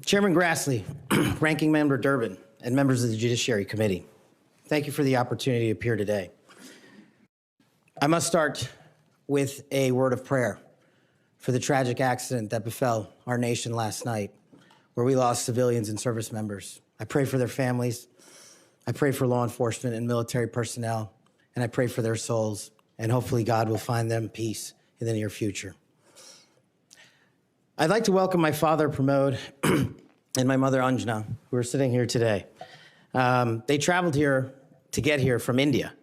Chairman Grassley, Ranking Member Durbin, and members of the Judiciary Committee, thank you for the opportunity to appear today. I must start with a word of prayer for the tragic accident that befell our nation last night, where we lost civilians and service members. I pray for their families. I pray for law enforcement and military personnel, and I pray for their souls, and hopefully God will find them peace in the near future. I'd like to welcome my father, Pramod, and my mother, Anjana, who are sitting here today. They traveled here to get here from India.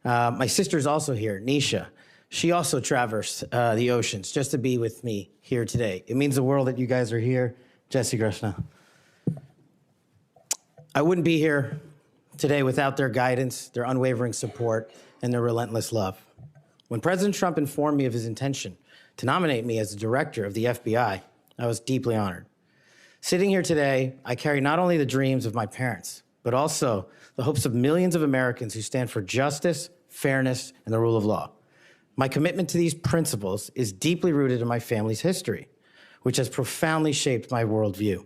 My sister's also here, Nisha. She also traversed the oceans just to be with me here today. It means the world that you guys are here. Shri Krishna. I wouldn't be here today without their guidance, their unwavering support, and their relentless love. When President Trump informed me of his intention to nominate me as the director of the FBI, I was deeply honored. Sitting here today, I carry not only the dreams of my parents, but also the hopes of millions of Americans who stand for justice, fairness, and the rule of law. My commitment to these principles is deeply rooted in my family's history, which has profoundly shaped my worldview.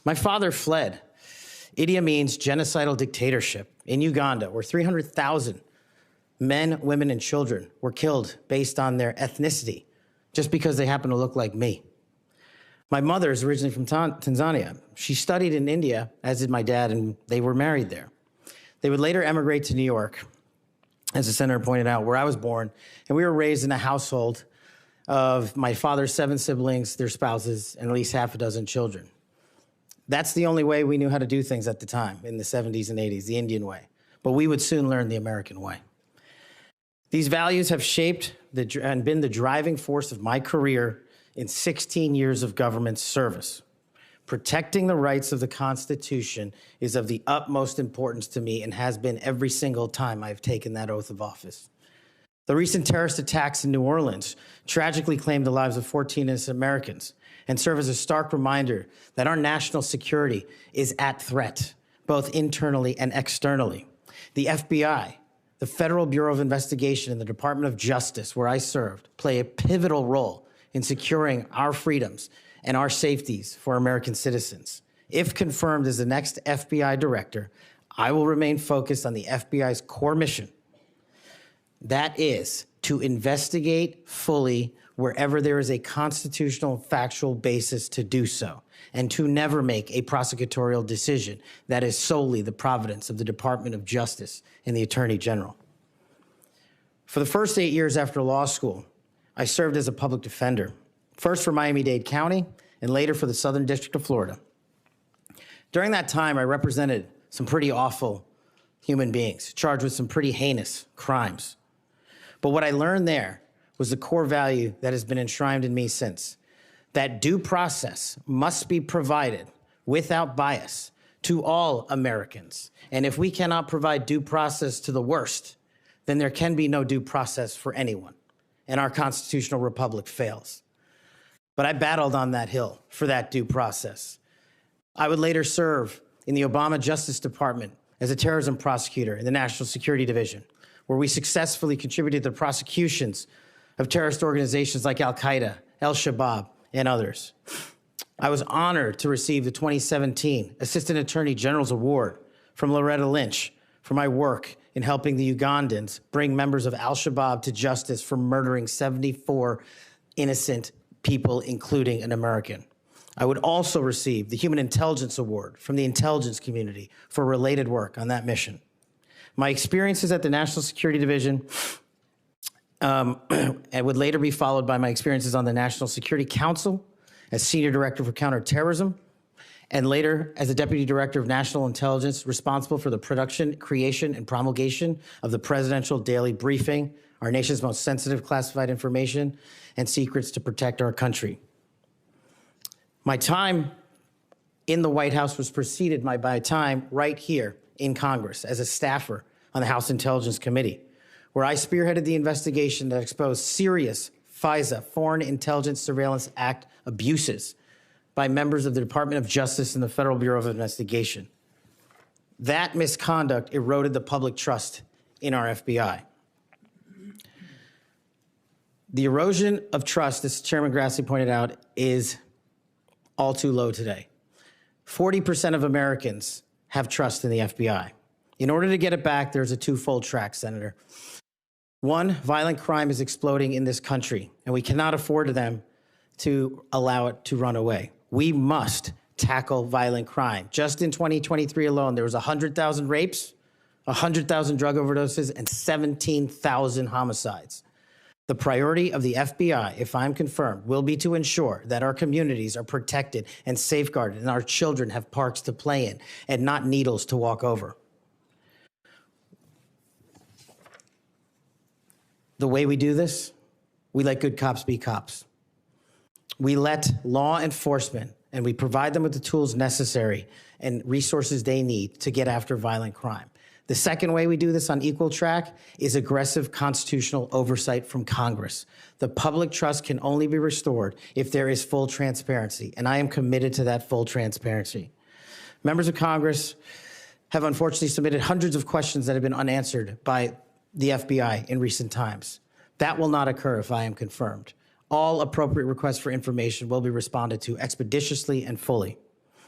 My father fled Idi Amin's genocidal dictatorship in Uganda, where 300,000 men, women, and children were killed based on their ethnicity, just because they happen to look like me. My mother is originally from Tanzania. She studied in India, as did my dad, and they were married there. They would later emigrate to New York, as the senator pointed out, where I was born, and we were raised in a household of my father's 7 siblings, their spouses, and at least half a dozen children. That's the only way we knew how to do things at the time, in the 70s and 80s, the Indian way. But we would soon learn the American way. These values have shaped and been the driving force of my career in 16 years of government service. Protecting the rights of the Constitution is of the utmost importance to me and has been every single time I've taken that oath of office. The recent terrorist attacks in New Orleans tragically claimed the lives of 14 innocent Americans and serve as a stark reminder that our national security is at threat, both internally and externally. The FBI, the Federal Bureau of Investigation, and the Department of Justice, where I served, play a pivotal role in securing our freedoms and our safeties for American citizens. If confirmed as the next FBI director, I will remain focused on the FBI's core mission. That is to investigate fully wherever there is a constitutional factual basis to do so, and to never make a prosecutorial decision that is solely the providence of the Department of Justice and the Attorney General. For the first 8 years after law school, I served as a public defender, first for Miami-Dade County and later for the Southern District of Florida. During that time, I represented some pretty awful human beings, charged with some pretty heinous crimes. But what I learned there was the core value that has been enshrined in me since, that due process must be provided without bias to all Americans. And if we cannot provide due process to the worst, then there can be no due process for anyone, and our constitutional republic fails. But I battled on that hill for that due process. I would later serve in the Obama Justice Department as a terrorism prosecutor in the National Security Division, where we successfully contributed to the prosecutions of terrorist organizations like Al-Qaeda, Al-Shabaab, and others. I was honored to receive the 2017 Assistant Attorney General's Award from Loretta Lynch for my work in helping the Ugandans bring members of Al-Shabaab to justice for murdering 74 innocent people, including an American. I would also receive the Human Intelligence Award from the intelligence community for related work on that mission. My experiences at the National Security Division and would later be followed by my experiences on the National Security Council as Senior Director for Counterterrorism, and later as the Deputy Director of National Intelligence, responsible for the production, creation, and promulgation of the Presidential Daily Briefing, our nation's most sensitive classified information and secrets to protect our country. My time in the White House was preceded by my time right here in Congress as a staffer on the House Intelligence Committee, where I spearheaded the investigation that exposed serious FISA, Foreign Intelligence Surveillance Act, abuses by members of the Department of Justice and the Federal Bureau of Investigation. That misconduct eroded the public trust in our FBI. The erosion of trust, as Chairman Grassley pointed out, is all too low today. 40% of Americans have trust in the FBI. In order to get it back, there's a twofold track, Senator. One, violent crime is exploding in this country, and we cannot afford them to allow it to run away. We must tackle violent crime. Just in 2023 alone, there was 100,000 rapes, 100,000 drug overdoses, and 17,000 homicides. The priority of the FBI, if I'm confirmed, will be to ensure that our communities are protected and safeguarded and our children have parks to play in and not needles to walk over. The way we do this, we let good cops be cops. We let law enforcement and we provide them with the tools necessary and resources they need to get after violent crime. The second way we do this on equal track is aggressive constitutional oversight from Congress. The public trust can only be restored if there is full transparency, and I am committed to that full transparency. Members of Congress have unfortunately submitted hundreds of questions that have been unanswered by the FBI in recent times. That will not occur if I am confirmed. All appropriate requests for information will be responded to expeditiously and fully.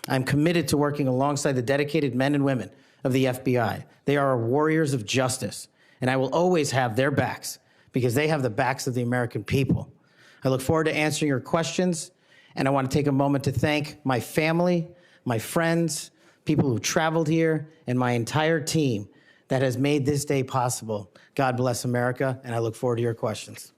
I'm committed to working alongside the dedicated men and women of the FBI. They are warriors of justice, and I will always have their backs because they have the backs of the American people. I look forward to answering your questions, and I want to take a moment to thank my family, my friends, people who traveled here, and my entire team that has made this day possible. God bless America, and I look forward to your questions.